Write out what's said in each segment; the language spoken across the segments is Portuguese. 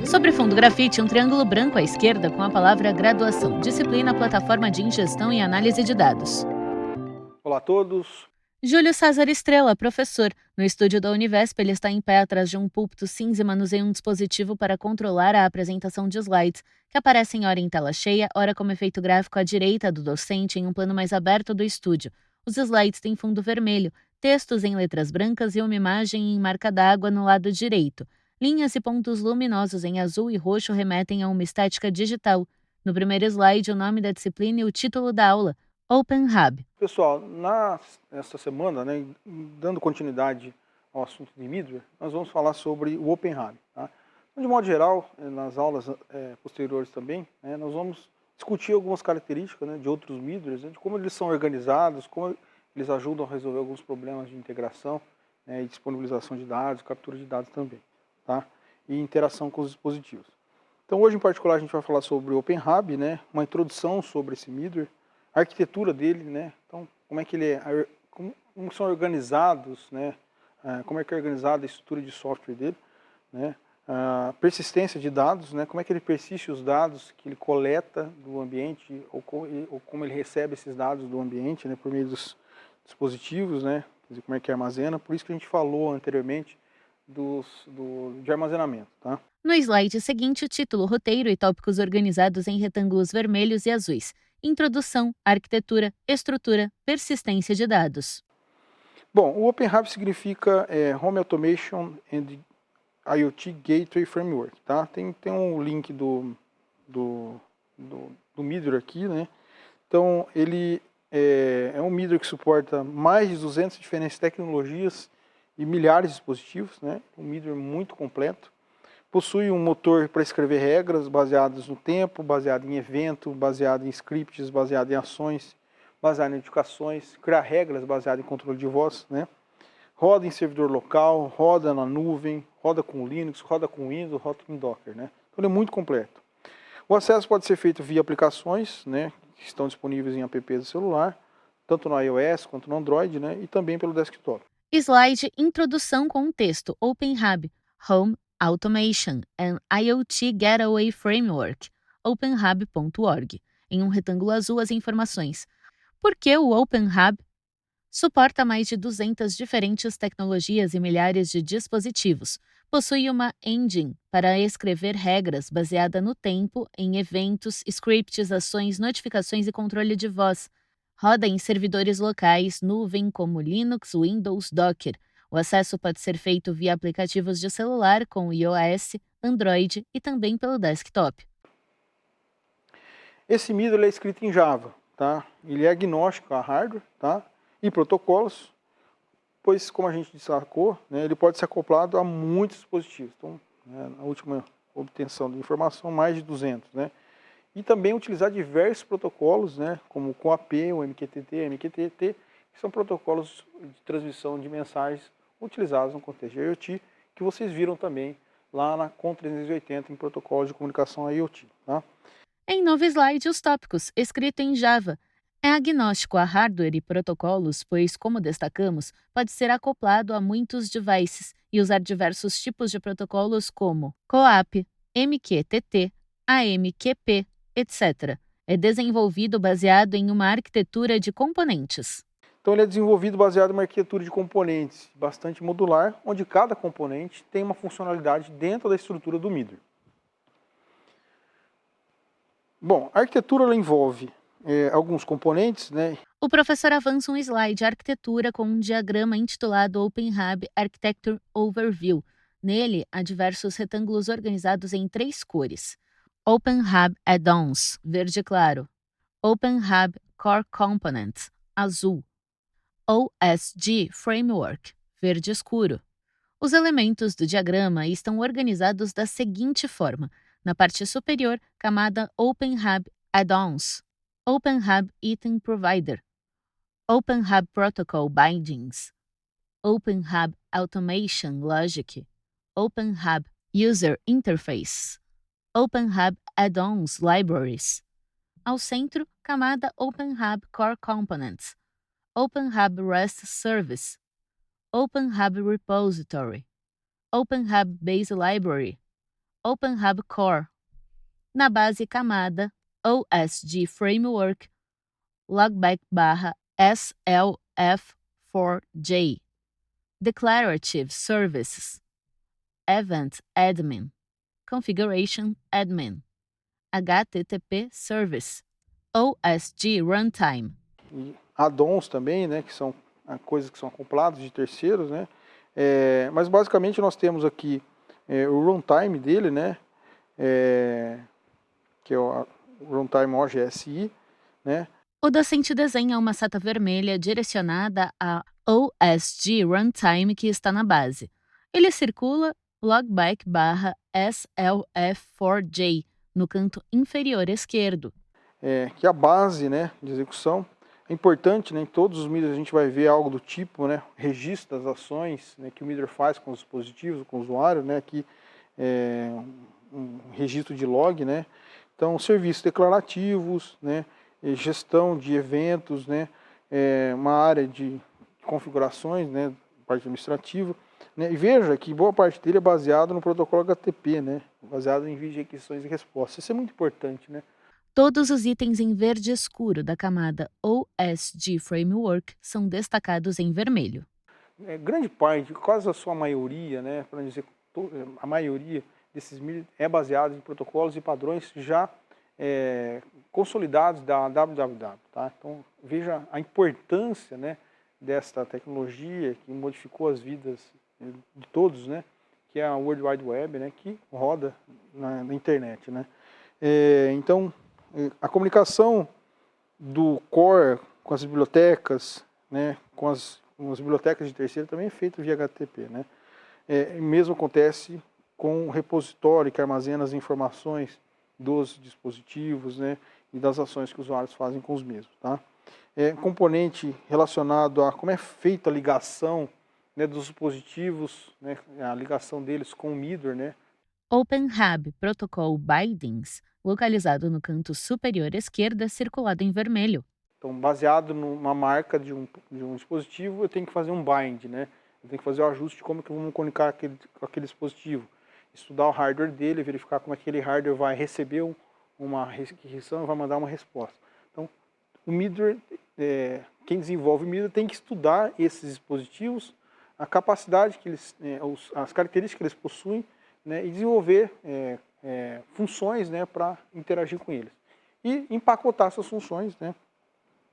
Sobre fundo grafite, um triângulo branco à esquerda com a palavra graduação, disciplina, plataforma de ingestão e análise de dados. Olá a todos. Júlio César Estrela, professor. No estúdio da Univesp, ele está em pé atrás de um púlpito cinza e manuseia um dispositivo para controlar a apresentação de slides, que aparecem ora em tela cheia, ora como efeito gráfico à direita do docente em um plano mais aberto do estúdio. Os slides têm fundo vermelho, textos em letras brancas e uma imagem em marca d'água no lado direito. Linhas e pontos luminosos em azul e roxo remetem a uma estética digital. No primeiro slide, o nome da disciplina e o título da aula, Open Hub. Pessoal, nesta semana, né, dando continuidade ao assunto de middleware, nós vamos falar sobre o Open Hub. Tá? Então, de modo geral, nas aulas posteriores também, nós vamos discutir algumas características, né, de outros middlewares, né, de como eles são organizados, como eles ajudam a resolver alguns problemas de integração, né, e disponibilização de dados, captura de dados também, tá? E interação com os dispositivos. Então hoje em particular a gente vai falar sobre o Open Hub, né, uma introdução sobre esse middleware, a arquitetura dele, né? Então, como é que ele é, como são organizados, né? Como é que é organizada a estrutura de software dele, né? A persistência de dados, né? Como é que ele persiste os dados que ele coleta do ambiente ou como ele recebe esses dados do ambiente, né? Por meio dos dispositivos, né? Quer dizer, como é que armazena. Por isso que a gente falou anteriormente de armazenamento, tá? No slide seguinte, o título, roteiro e tópicos organizados em retângulos vermelhos e azuis. Introdução, arquitetura, estrutura, persistência de dados. Bom, o Open Hub significa Home Automation and IoT Gateway Framework, tá? Tem um link do middleware aqui, né? Então, ele é um middleware que suporta mais de 200 diferentes tecnologias e milhares de dispositivos, né? Um middleware muito completo. Possui um motor para escrever regras baseadas no tempo, baseado em evento, baseado em scripts, baseado em ações, baseado em notificações, criar regras baseadas em controle de voz, né? Roda em servidor local, roda na nuvem, roda com Linux, roda com Windows, roda com Docker, né? Então ele é muito completo. O acesso pode ser feito via aplicações, né, que estão disponíveis em apps do celular, tanto no iOS quanto no Android, né, e também pelo desktop. Slide Introdução com o texto Open Hub, Home Automation and IoT Gateway Framework, openhub.org. Em um retângulo azul, as informações. Por que o Open Hub? Suporta mais de 200 diferentes tecnologias e milhares de dispositivos. Possui uma engine para escrever regras baseada no tempo, em eventos, scripts, ações, notificações e controle de voz. Roda em servidores locais, nuvem como Linux, Windows, Docker. O acesso pode ser feito via aplicativos de celular com iOS, Android e também pelo desktop. Esse middle é escrito em Java, tá? Ele é agnóstico a hardware, tá? E protocolos, pois, como a gente destacou, né, ele pode ser acoplado a muitos dispositivos. Então, né, na última obtenção de informação, mais de 200, né? E também utilizar diversos protocolos, né, como o CoAP, o MQTT, MQTT, que são protocolos de transmissão de mensagens utilizados no contexto de IoT, que vocês viram também lá na COM 380 em protocolos de comunicação IoT, tá? Em novo slide, os tópicos, escrito em Java. É agnóstico a hardware e protocolos, pois, como destacamos, pode ser acoplado a muitos devices e usar diversos tipos de protocolos como CoAP, MQTT, AMQP, etc. É desenvolvido baseado em uma arquitetura de componentes. Então ele é desenvolvido baseado em uma arquitetura de componentes bastante modular, onde cada componente tem uma funcionalidade dentro da estrutura do middleware. Bom, a arquitetura ela envolve alguns componentes, né? O professor avança um slide arquitetura com um diagrama intitulado Open Hub Architecture Overview. Nele, há diversos retângulos organizados em 3 cores. Open Hub Add-ons, verde claro. Open Hub Core Components, azul. OSG Framework, verde escuro. Os elementos do diagrama estão organizados da seguinte forma. Na parte superior, camada Open Hub Add-ons, Open Hub Item Provider, Open Hub Protocol Bindings, Open Hub Automation Logic, Open Hub User Interface, Open Hub Add-ons Libraries. Ao centro, camada Open Hub Core Components, Open Hub REST Service, Open Hub Repository, Open Hub Base Library, OpenHub Core. Na base camada, OSG Framework, logback/SLF4J. Declarative Services, Event Admin, Configuration Admin, HTTP Service, OSG Runtime. E add-ons também, né, que são coisas que são acopladas de terceiros, né? Mas basicamente nós temos aqui o runtime dele, né? Que é o runtime OGSI, né? O docente desenha uma seta vermelha direcionada a OSG Runtime que está na base. Ele circula logback/SLF4J no canto inferior esquerdo. Que é a base, né, de execução. É importante, né, em todos os middles a gente vai ver algo do tipo, né, registro das ações, né, que o middle faz com os dispositivos, com o usuário, né, aqui um registro de log, né. Então, serviços declarativos, né, gestão de eventos, né, uma área de configurações, né, parte administrativa, né, e veja que boa parte dele é baseado no protocolo HTTP, né, baseado em envio de requisições e respostas. Isso é muito importante, né. Todos os itens em verde escuro da camada OSG Framework são destacados em vermelho. Grande parte, quase a sua maioria, né, para dizer a maioria desses middles é baseado em protocolos e padrões já consolidados da www. Tá? Então veja a importância, né, desta tecnologia que modificou as vidas de todos, né, que é a World Wide Web, né, que roda na internet, né. Então a comunicação do core com as bibliotecas, né, com as bibliotecas de terceiro também é feita via HTTP, né. Mesmo acontece com o repositório que armazena as informações dos dispositivos, né, e das ações que os usuários fazem com os mesmos. Tá? Componente relacionado a como é feita a ligação, né, dos dispositivos, né, a ligação deles com o middleware, né. OpenHub Protocol Bindings, localizado no canto superior esquerdo, é circulado em vermelho. Então, baseado numa marca de um dispositivo, eu tenho que fazer um bind, né? Eu tenho que fazer o ajuste de como que vamos comunicar com aquele dispositivo. Estudar o hardware dele, verificar como aquele hardware vai receber uma requisição e vai mandar uma resposta. Então, o middleware, quem desenvolve o middleware tem que estudar esses dispositivos, a capacidade que eles, as características que eles possuem, né, e desenvolver funções, né, para interagir com eles. E empacotar essas funções, né,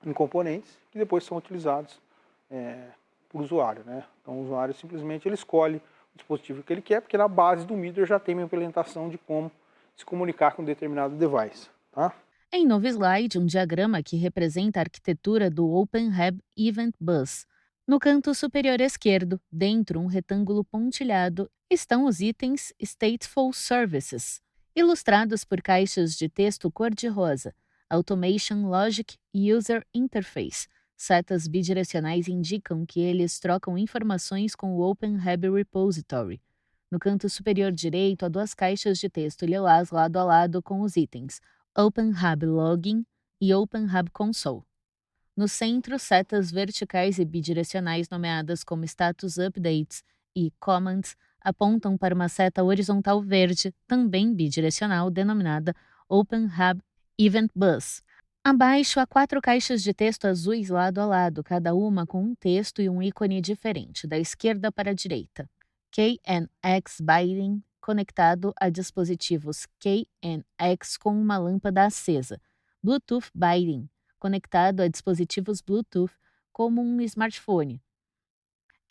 em componentes que depois são utilizados por usuário, né? Então o usuário simplesmente ele escolhe o dispositivo que ele quer, porque na base do middleware já tem uma implementação de como se comunicar com um determinado device. Tá? Em novo slide, um diagrama que representa a arquitetura do OpenHub Event Bus. No canto superior esquerdo, dentro um retângulo pontilhado, estão os itens Stateful Services, ilustrados por caixas de texto cor-de-rosa, Automation Logic e User Interface. Setas bidirecionais indicam que eles trocam informações com o OpenHub Repository. No canto superior direito, há duas caixas de texto lilás lado a lado com os itens OpenHub Login e OpenHub Console. No centro, setas verticais e bidirecionais nomeadas como Status Updates e Commands apontam para uma seta horizontal verde, também bidirecional, denominada OpenHub Event Bus. Abaixo há 4 caixas de texto azuis lado a lado, cada uma com um texto e um ícone diferente, da esquerda para a direita. KNX Binding, conectado a dispositivos KNX com uma lâmpada acesa. Bluetooth Binding, conectado a dispositivos Bluetooth como um smartphone.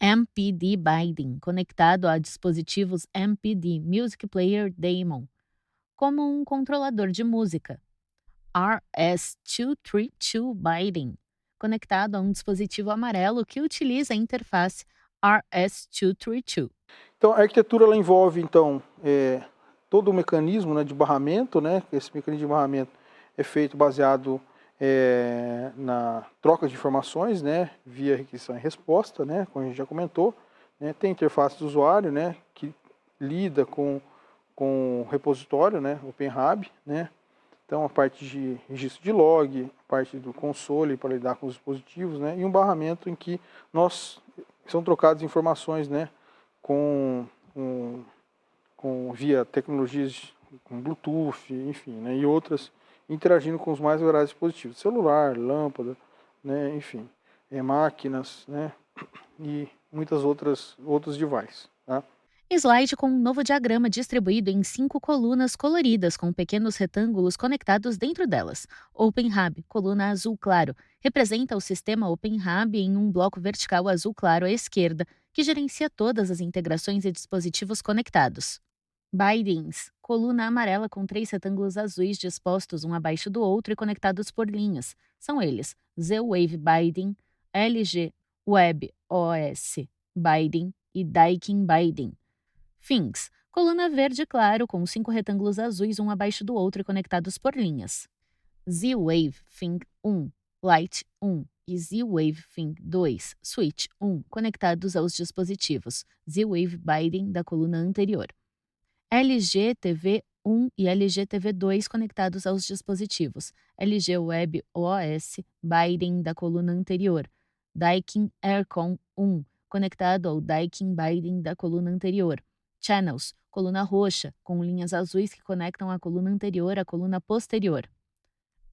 MPD Binding, conectado a dispositivos MPD Music Player Daemon, como um controlador de música. RS-232 Binding, conectado a um dispositivo amarelo que utiliza a interface RS-232. Então, a arquitetura ela envolve então todo o mecanismo, né, de barramento, né? Esse mecanismo de barramento é feito baseado na troca de informações, né, via requisição e resposta, né, como a gente já comentou, né, tem a interface do usuário, né, que lida com o repositório, né, OpenHub, né. Então, a parte de registro de log, a parte do console para lidar com os dispositivos, né, e um barramento em que são trocadas informações, né, com via tecnologias com Bluetooth, enfim, né, e outras, interagindo com os mais variados dispositivos, celular, lâmpada, né, enfim, máquinas, né, e muitas outros devices. Tá? Slide com um novo diagrama distribuído em 5 colunas coloridas com pequenos retângulos conectados dentro delas. OpenHub, coluna azul claro, representa o sistema OpenHub em um bloco vertical azul claro à esquerda, que gerencia todas as integrações e dispositivos conectados. Bindings, coluna amarela com 3 retângulos azuis dispostos um abaixo do outro e conectados por linhas. São eles Z-Wave Binding, LG Web OS Binding e Daikin Binding. Things, coluna verde claro com 5 retângulos azuis um abaixo do outro e conectados por linhas. Z-Wave Thing 1, Light 1 e Z-Wave Thing 2, Switch 1, conectados aos dispositivos Z-Wave Binding da coluna anterior. LG TV 1 e LG TV 2 conectados aos dispositivos LG Web OS Binding da coluna anterior. Daikin Aircon 1, conectado ao Daikin Binding da coluna anterior. Channels, coluna roxa, com linhas azuis que conectam a coluna anterior à coluna posterior.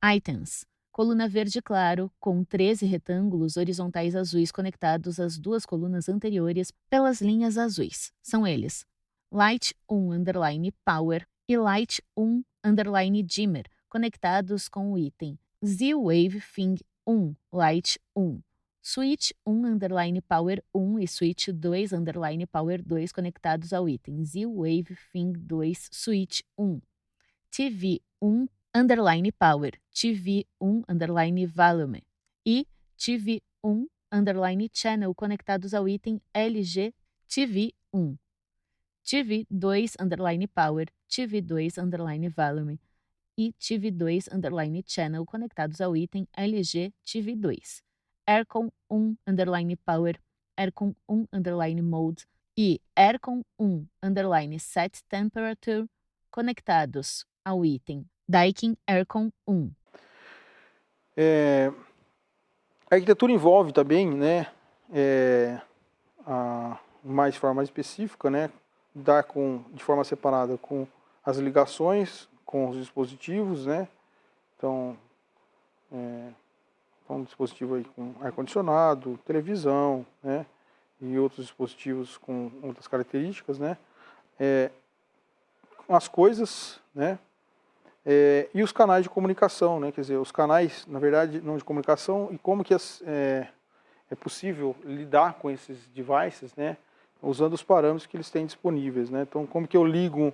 Items, coluna verde claro, com 13 retângulos horizontais azuis conectados às 2 colunas anteriores pelas linhas azuis. São eles Light 1 underline Power e Light 1 underline Dimmer, conectados com o item Z-Wave Thing 1, Light 1. Switch 1 underline Power 1 e Switch 2 underline Power 2 conectados ao item Z-Wave Thing 2 Switch 1. TV 1 underline Power, TV 1 underline Volume e TV 1 underline Channel conectados ao item LG TV 1. TV 2 underline Power, TV 2 underline Volume e TV 2 underline Channel conectados ao item LG TV 2. Aircon 1 underline Power, Aircon 1 underline Mode e Aircon 1 underline Set Temperature conectados ao item Daikin Aircon 1. A arquitetura envolve também, né, mais de forma mais específica, né, dar de forma separada com as ligações com os dispositivos, né, então um dispositivo aí com ar-condicionado, televisão, né, e outros dispositivos com outras características, né, as coisas, né, e os canais de comunicação, né, quer dizer, os canais, na verdade, não de comunicação, e como que é possível lidar com esses devices, né, usando os parâmetros que eles têm disponíveis, né, então como que eu ligo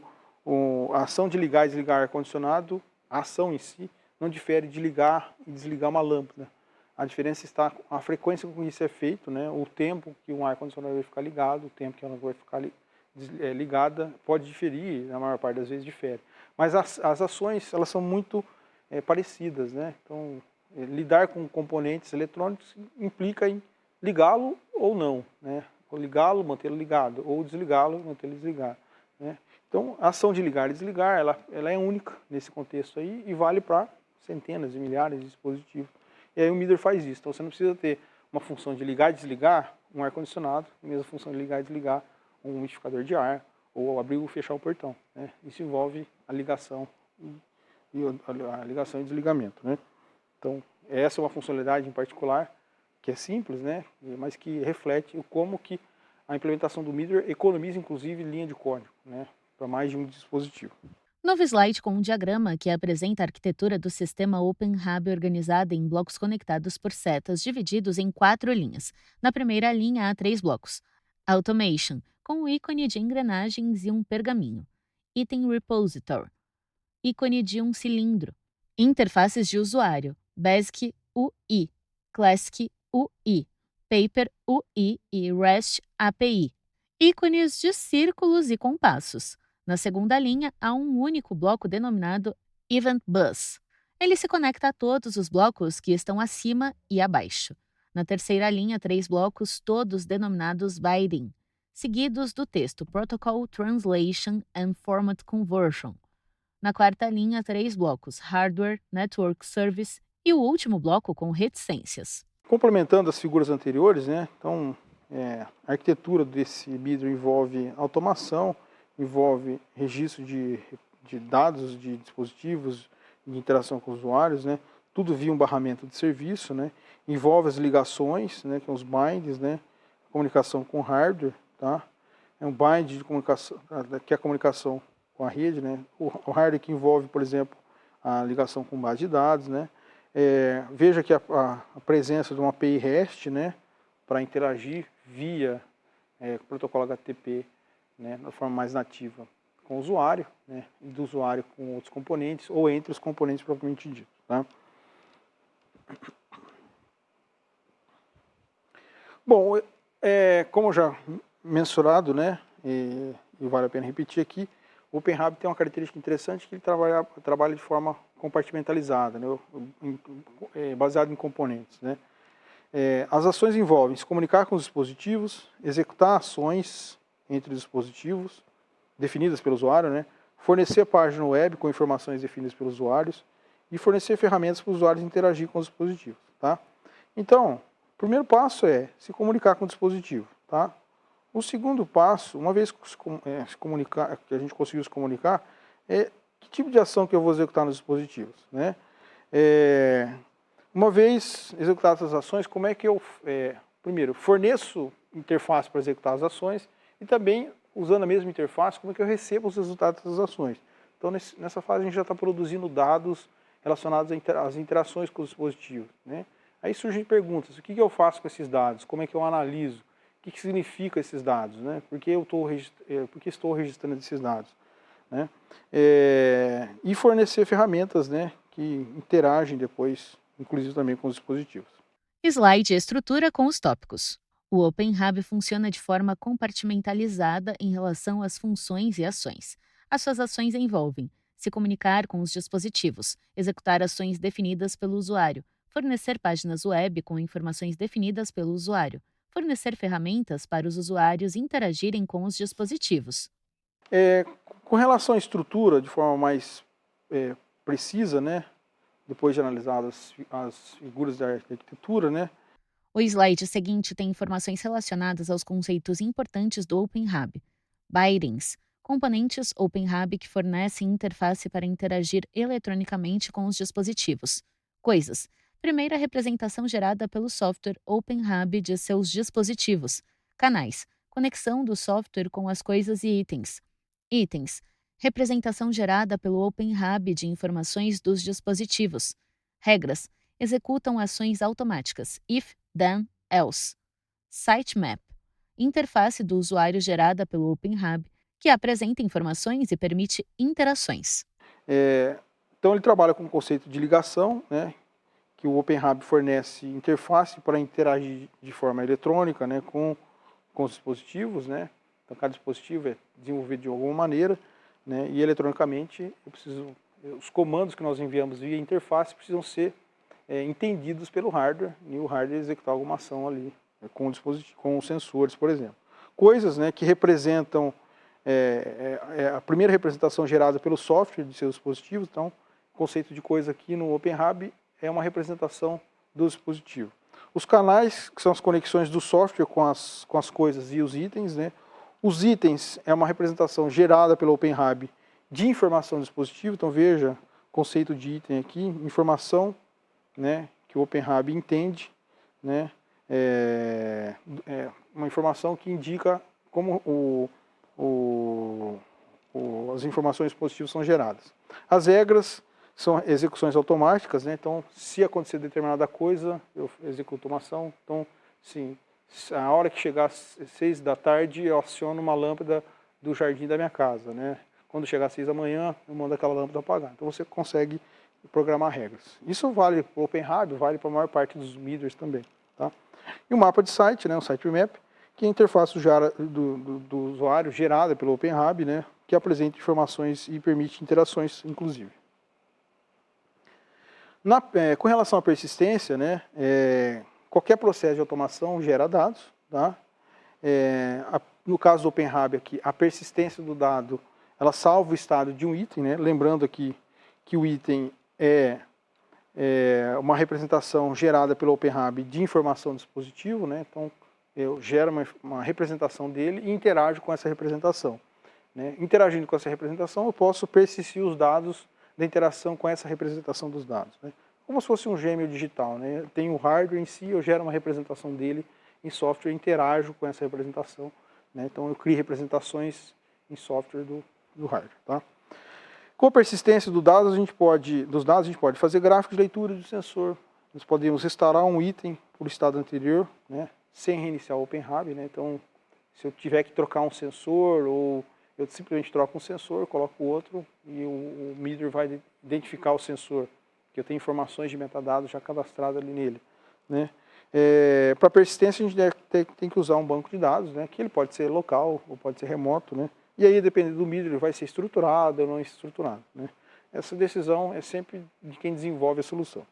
a ação de ligar e desligar ar-condicionado, a ação em si não difere de ligar e desligar uma lâmpada. A diferença está a frequência com que isso é feito, né? O tempo que um ar-condicionado vai ficar ligado, o tempo que ela vai ficar ligada, pode diferir, na maior parte das vezes difere. Mas as ações, elas são muito parecidas, né? Então, lidar com componentes eletrônicos implica em ligá-lo ou não, né? Ou ligá-lo, mantê-lo ligado, ou desligá-lo, mantê-lo desligado, né? Então, a ação de ligar e desligar, ela é única nesse contexto aí e vale para centenas e milhares de dispositivos. E aí o Midr faz isso. Então você não precisa ter uma função de ligar e desligar um ar-condicionado, a mesma função de ligar e desligar um umidificador de ar, ou abrir ou fechar o portão, né? Isso envolve a ligação e desligamento, né? Então essa é uma funcionalidade em particular que é simples, né? Mas que reflete como que a implementação do Midr economiza inclusive linha de código, né? Para mais de um dispositivo. Novo slide com um diagrama que apresenta a arquitetura do sistema OpenHub organizada em blocos conectados por setas divididos em 4 linhas. Na primeira linha há 3 blocos. Automation, com o ícone de engrenagens e um pergaminho. Item Repository, ícone de um cilindro. Interfaces de usuário, Basic UI, Classic UI, Paper UI e REST API. Ícones de círculos e compassos. Na segunda linha, há um único bloco denominado Event Bus. Ele se conecta a todos os blocos que estão acima e abaixo. Na terceira linha, 3 blocos, todos denominados Binding, seguidos do texto Protocol Translation and Format Conversion. Na quarta linha, 3 blocos, Hardware, Network Service e o último bloco com reticências. Complementando as figuras anteriores, né, então a arquitetura desse Midr envolve automação, envolve registro de dados de dispositivos, de interação com usuários, né? Tudo via um barramento de serviço, né? Envolve as ligações, né? Que são os binds, né? Comunicação com hardware, tá? É um bind de comunicação, que é a comunicação com a rede, né? O hardware que envolve, por exemplo, a ligação com base de dados, né? Veja que a presença de uma API REST, né? Para interagir via protocolo HTTP, né? Da forma mais nativa com o usuário, né? E do usuário com outros componentes ou entre os componentes propriamente ditos, tá? Bom, como já mensurado, né, e vale a pena repetir aqui, o Open Hub tem uma característica interessante que ele trabalha de forma compartimentalizada, né, baseado em componentes, né. As ações envolvem se comunicar com os dispositivos, executar ações entre os dispositivos, definidas pelo usuário, né, fornecer página web com informações definidas pelos usuários e fornecer ferramentas para os usuários interagir com os dispositivos, tá? Então, o primeiro passo é se comunicar com o dispositivo, tá? O segundo passo, uma vez que a gente conseguiu se comunicar, é que tipo de ação que eu vou executar nos dispositivos, né? Uma vez executadas as ações, como é que eu, primeiro, forneço interface para executar as ações e também, usando a mesma interface, como é que eu recebo os resultados das ações. Então, nessa fase, a gente já está produzindo dados relacionados às interações com os dispositivos, né? Aí surgem perguntas, o que eu faço com esses dados? Como é que eu analiso? O que significa esses dados, né? Por que estou registrando esses dados, né? E fornecer ferramentas, né, que interagem depois, inclusive também com os dispositivos. Slide estrutura com os tópicos. O Open Hub funciona de forma compartimentalizada em relação às funções e ações. As suas ações envolvem se comunicar com os dispositivos, executar ações definidas pelo usuário, fornecer páginas web com informações definidas pelo usuário, fornecer ferramentas para os usuários interagirem com os dispositivos. Com relação à estrutura, de forma mais precisa, né, depois de analisar as figuras da arquitetura, né, O slide seguinte tem informações relacionadas aos conceitos importantes do Open Hub. Bindings, componentes Open Hub que fornecem interface para interagir eletronicamente com os dispositivos. Coisas, primeira representação gerada pelo software Open Hub de seus dispositivos. Canais, conexão do software com as coisas e itens. Itens, representação gerada pelo Open Hub de informações dos dispositivos. Regras, executam ações automáticas, if, then, else. Sitemap, interface do usuário gerada pelo Open Hub, que apresenta informações e permite interações. Então ele trabalha com o conceito de ligação, né, que o Open Hub fornece interface para interagir de forma eletrônica, né, com os dispositivos, né. Então cada dispositivo é desenvolvido de alguma maneira, né, e eletronicamente os comandos que nós enviamos via interface precisam ser entendidos pelo hardware e o hardware executar alguma ação ali com o dispositivo, com os sensores, por exemplo. Coisas, né, que representam a primeira representação gerada pelo software de seus dispositivos. Então, o conceito de coisa aqui no Open Hub é uma representação do dispositivo. Os canais, que são as conexões do software com as coisas e os itens, né? Os itens é uma representação gerada pelo Open Hub de informação do dispositivo. Então, veja, conceito de item aqui, informação, né, que o Open Hub entende, né, uma informação que indica como as informações positivas são geradas. As regras são execuções automáticas, né, então se acontecer determinada coisa, eu executo uma ação. Então, sim, a hora que chegar às 6 da tarde, eu aciono uma lâmpada do jardim da minha casa, né. Quando chegar às 6 da manhã, eu mando aquela lâmpada apagar. Então você consegue programar regras. Isso vale para o Open Hub, vale para a maior parte dos middlewares também, tá? E o mapa de site, né, o sitemap, que é a interface do usuário gerada pelo Open Hub, né, que apresenta informações e permite interações, inclusive. Com relação à persistência, né, qualquer processo de automação gera dados, tá? No caso do Open Hub aqui, a persistência do dado, ela salva o estado de um item, né? Lembrando aqui que o item é uma representação gerada pelo Open Hub de informação do dispositivo, né? Então eu gero uma representação dele e interajo com essa representação. né? Interagindo com essa representação, eu posso persistir os dados da interação com essa representação dos dados, né? Como se fosse um gêmeo digital, né? Eu tenho o hardware em si, eu gero uma representação dele em software, interajo com essa representação, né? Então eu crio representações em software do hardware, tá? Com a persistência dos dados, a gente pode fazer gráficos de leitura do sensor. Nós podemos restaurar um item por estado anterior, né, sem reiniciar o OpenHAB, né? Então, se eu tiver que trocar um sensor, ou eu simplesmente troco um sensor, coloco outro, e o Midr vai identificar o sensor, que eu tenho informações de metadados já cadastradas ali nele, né? Para persistência, a gente tem que usar um banco de dados, né, que ele pode ser local ou pode ser remoto, né? E aí, dependendo do Midr, ele vai ser estruturado ou não estruturado, né? Essa decisão é sempre de quem desenvolve a solução,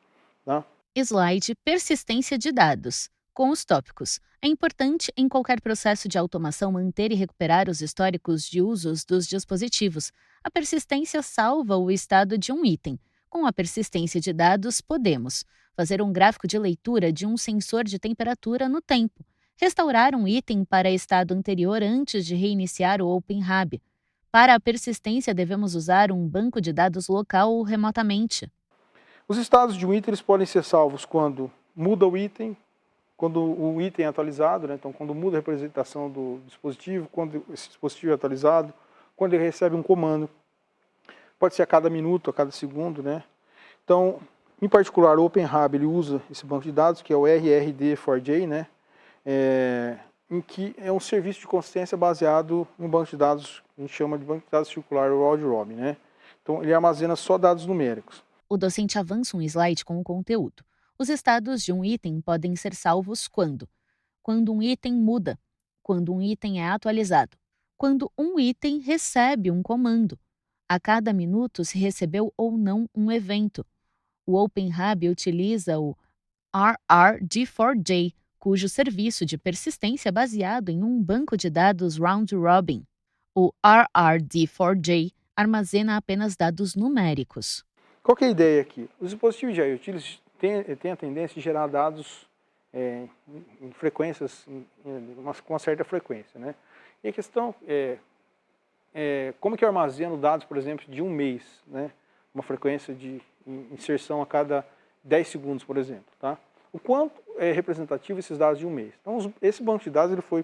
tá? Slide Persistência de dados. Com os tópicos. É importante em qualquer processo de automação manter e recuperar os históricos de usos dos dispositivos. A persistência salva o estado de um item. Com a persistência de dados, podemos fazer um gráfico de leitura de um sensor de temperatura no tempo, restaurar um item para estado anterior antes de reiniciar o OpenHAB. Para a persistência, devemos usar um banco de dados local ou remotamente. Os estados de um item eles podem ser salvos quando muda o item, quando o item é atualizado, né? Então quando muda a representação do dispositivo, quando esse dispositivo é atualizado, quando ele recebe um comando. Pode ser a cada minuto, a cada segundo, né? Então, em particular, o OpenHAB ele usa esse banco de dados, que é o RRD4J, né? Em que é um serviço de consistência baseado em um banco de dados, a gente chama de banco de dados circular, o round robin, né? Então, ele armazena só dados numéricos. O docente avança um slide com o conteúdo. Os estados de um item podem ser salvos quando um item muda, quando um item é atualizado, quando um item recebe um comando, a cada minuto se recebeu ou não um evento. O OpenHAB utiliza o RRD4J, cujo serviço de persistência é baseado em um banco de dados round robin. O RRD4J armazena apenas dados numéricos. Qual que é a ideia aqui? Os dispositivos de IoT têm a tendência de gerar dados em frequências, com uma certa frequência, né? E a questão como que eu armazeno dados, por exemplo, de um mês, né? Uma frequência de inserção a cada 10 segundos, por exemplo, tá? O quanto é representativo esses dados de um mês? Então, esse banco de dados ele foi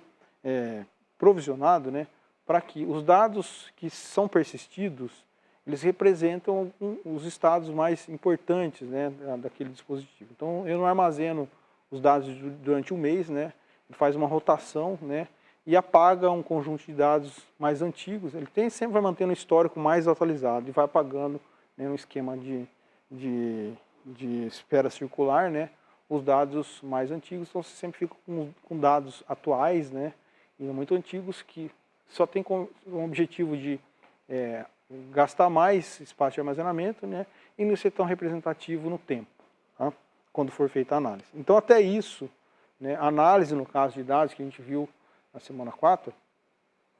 provisionado, né, para que os dados que são persistidos, eles representam os estados mais importantes, né, daquele dispositivo. Então, eu não armazeno os dados durante um mês, né, ele faz uma rotação, né, e apaga um conjunto de dados mais antigos. Ele sempre vai mantendo um histórico mais atualizado e vai apagando, né, um esquema de espera circular, né, os dados mais antigos. Então, você sempre fica com dados atuais, né, e muito antigos que só tem como objetivo de gastar mais espaço de armazenamento, né, e não ser tão representativo no tempo, tá? Quando for feita a análise. Então, até isso, né, a análise no caso de dados que a gente viu na semana 4,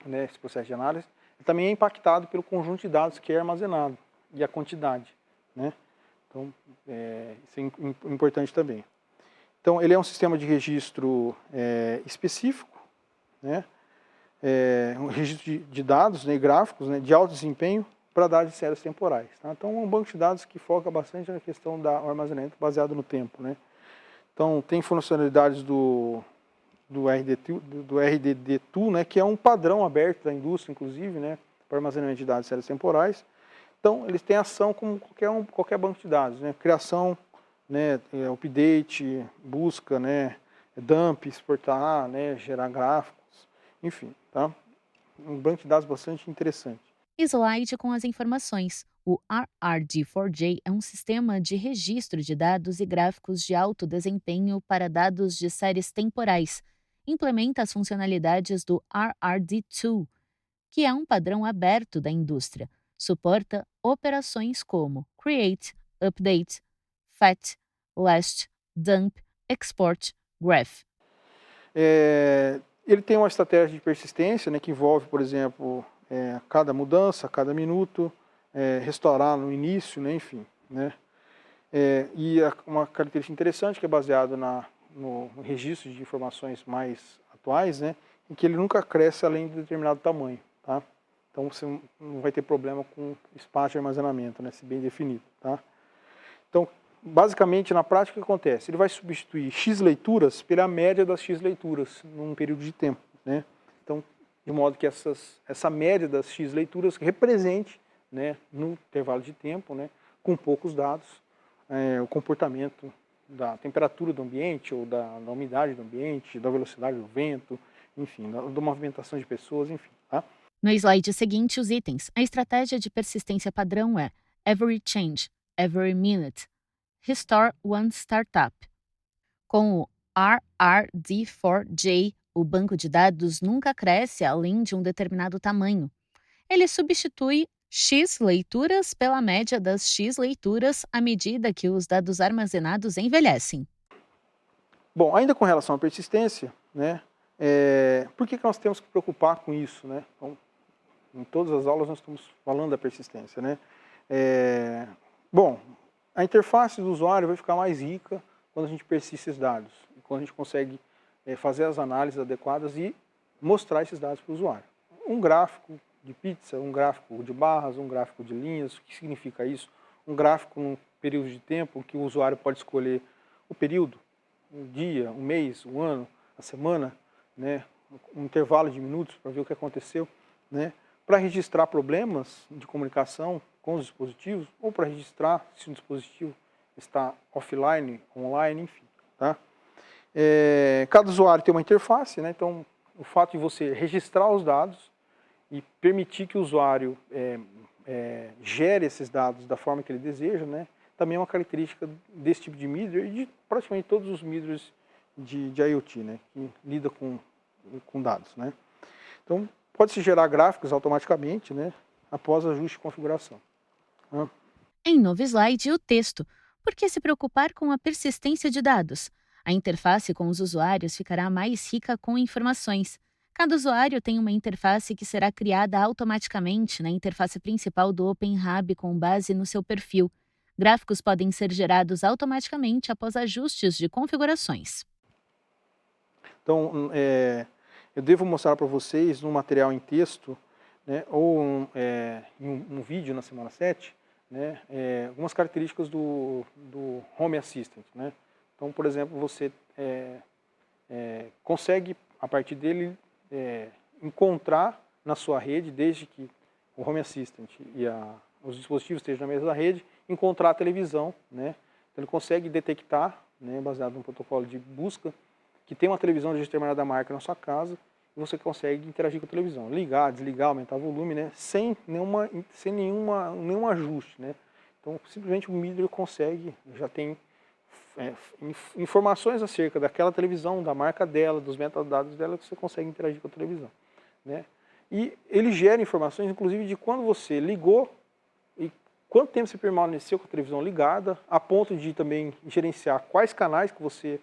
né, esse processo de análise, também é impactado pelo conjunto de dados que é armazenado e a quantidade, né? Então, isso é importante também. Então, ele é um sistema de registro específico, né? Um registro de dados, né, gráficos, né, de alto desempenho para dados de séries temporais. Tá? Então, é um banco de dados que foca bastante na questão do armazenamento baseado no tempo, né? Então, tem funcionalidades do RDD2, né, que é um padrão aberto da indústria, inclusive, né, para armazenamento de dados de séries temporais. Então, eles têm ação como qualquer banco de dados, né, criação, né, update, busca, né, dump, exportar, né, gerar gráficos, enfim, tá? Um banco de dados bastante interessante. Slide com as informações. O RRD4J é um sistema de registro de dados e gráficos de alto desempenho para dados de séries temporais. Implementa as funcionalidades do RRD2, que é um padrão aberto da indústria. Suporta operações como create, update, fetch, last, dump, export, graph. Ele tem uma estratégia de persistência, né, que envolve, por exemplo, cada mudança, cada minuto, restaurar no início, né, enfim, né? E uma característica interessante que é baseado no registro de informações mais atuais, né, em que ele nunca cresce além de determinado tamanho, tá? Então você não vai ter problema com espaço de armazenamento, né, se bem definido. Tá? Então, basicamente, na prática, o que acontece? Ele vai substituir X leituras pela média das X leituras num período de tempo. Né? Então, de modo que essa média das X leituras represente, né, no intervalo de tempo, né, com poucos dados, o comportamento da temperatura do ambiente, ou da umidade do ambiente, da velocidade do vento, enfim, da movimentação de pessoas, enfim. Tá? No slide seguinte, os itens. A estratégia de persistência padrão é Every Change, Every Minute, Restore One Startup. Com o RRD4J, o banco de dados nunca cresce além de um determinado tamanho. Ele substitui X leituras pela média das X leituras à medida que os dados armazenados envelhecem. Bom, ainda com relação à persistência, né, por que nós temos que preocupar com isso? Né? Então, em todas as aulas nós estamos falando da persistência. Né? Bom, a interface do usuário vai ficar mais rica quando a gente persiste esses dados, quando a gente consegue fazer as análises adequadas e mostrar esses dados para o usuário. Um gráfico de pizza, um gráfico de barras, um gráfico de linhas, o que significa isso? Um gráfico num período de tempo que o usuário pode escolher o período, um dia, um mês, um ano, a semana, né, um intervalo de minutos para ver o que aconteceu, né, para registrar problemas de comunicação com os dispositivos, ou para registrar se o dispositivo está offline, online, enfim. Tá? Cada usuário tem uma interface, né, então o fato de você registrar os dados e permitir que o usuário gere esses dados da forma que ele deseja, né, também é uma característica desse tipo de middleware e de praticamente todos os middlewares de IoT, né, que lida com dados. Né. Então, pode-se gerar gráficos automaticamente, né, após ajuste de configuração. Né. Em novo slide, o texto. Por que se preocupar com a persistência de dados? A interface com os usuários ficará mais rica com informações. Cada usuário tem uma interface que será criada automaticamente na interface principal do OpenHub com base no seu perfil. Gráficos podem ser gerados automaticamente após ajustes de configurações. Então, eu devo mostrar para vocês no material em texto, né, ou em um vídeo na semana 7, né, algumas características do Home Assistant. Né? Então, por exemplo, você consegue, a partir dele, encontrar na sua rede, desde que o Home Assistant e os dispositivos estejam na mesma rede, encontrar a televisão. Né? Então, ele consegue detectar, né, baseado no protocolo de busca, que tem uma televisão de determinada marca na sua casa, e você consegue interagir com a televisão, ligar, desligar, aumentar o volume, né, sem nenhum ajuste. Né. Então, simplesmente o middleware consegue, já tem informações acerca daquela televisão, da marca dela, dos metadados dela, que você consegue interagir com a televisão. Né. E ele gera informações, inclusive, de quando você ligou e quanto tempo você permaneceu com a televisão ligada, a ponto de também gerenciar quais canais que você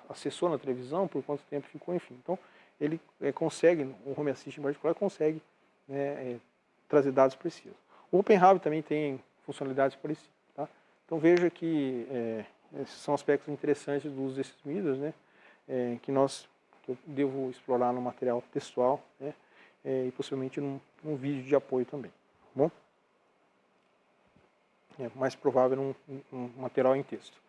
acessou na televisão, por quanto tempo ficou, enfim. Então, ele consegue, o Home Assistant em particular, consegue, né, trazer dados precisos. O OpenHub também tem funcionalidades parecidas. Tá? Então, veja que esses são aspectos interessantes do uso desses middlewares, né, que eu devo explorar no material textual, né, e possivelmente num vídeo de apoio também. Tá bom? É mais provável num material em texto.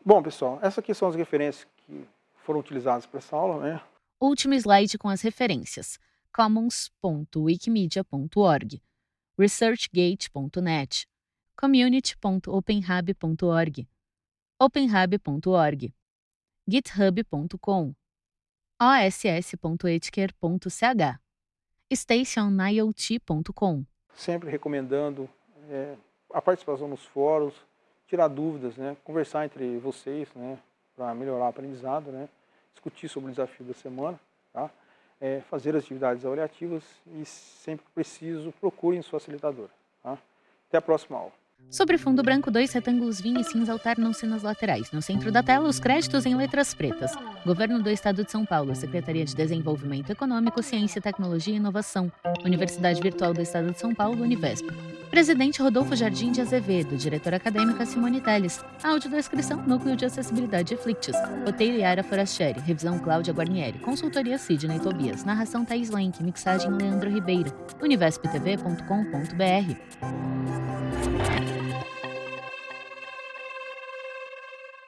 Bom, pessoal, essas aqui são as referências que foram utilizadas para essa aula. Né? Último slide com as referências. commons.wikimedia.org, researchgate.net, community.openhub.org, openhub.org, github.com, oss.etiquer.ch, stationiot.com. Sempre recomendando a participação nos fóruns, tirar dúvidas, né, conversar entre vocês, né, para melhorar o aprendizado, né, discutir sobre o desafio da semana, tá, fazer as atividades avaliativas e, sempre que preciso, procurem sua facilitadora. Tá? Até a próxima aula. Sobre fundo branco, 2 retângulos vinho e cinza alternam-se nas laterais. No centro da tela, os créditos em letras pretas. Governo do Estado de São Paulo, Secretaria de Desenvolvimento Econômico, Ciência, Tecnologia e Inovação, Universidade Virtual do Estado de São Paulo, Univesp. Presidente Rodolfo Jardim de Azevedo, diretora acadêmica Simone Telles. Audiodescrição, Núcleo de Acessibilidade Flictis. Roteiro Yara Forastieri, revisão Cláudia Guarnieri, consultoria Sidney Tobias, narração Thaís Lenk, mixagem Leandro Ribeiro, univesptv.com.br.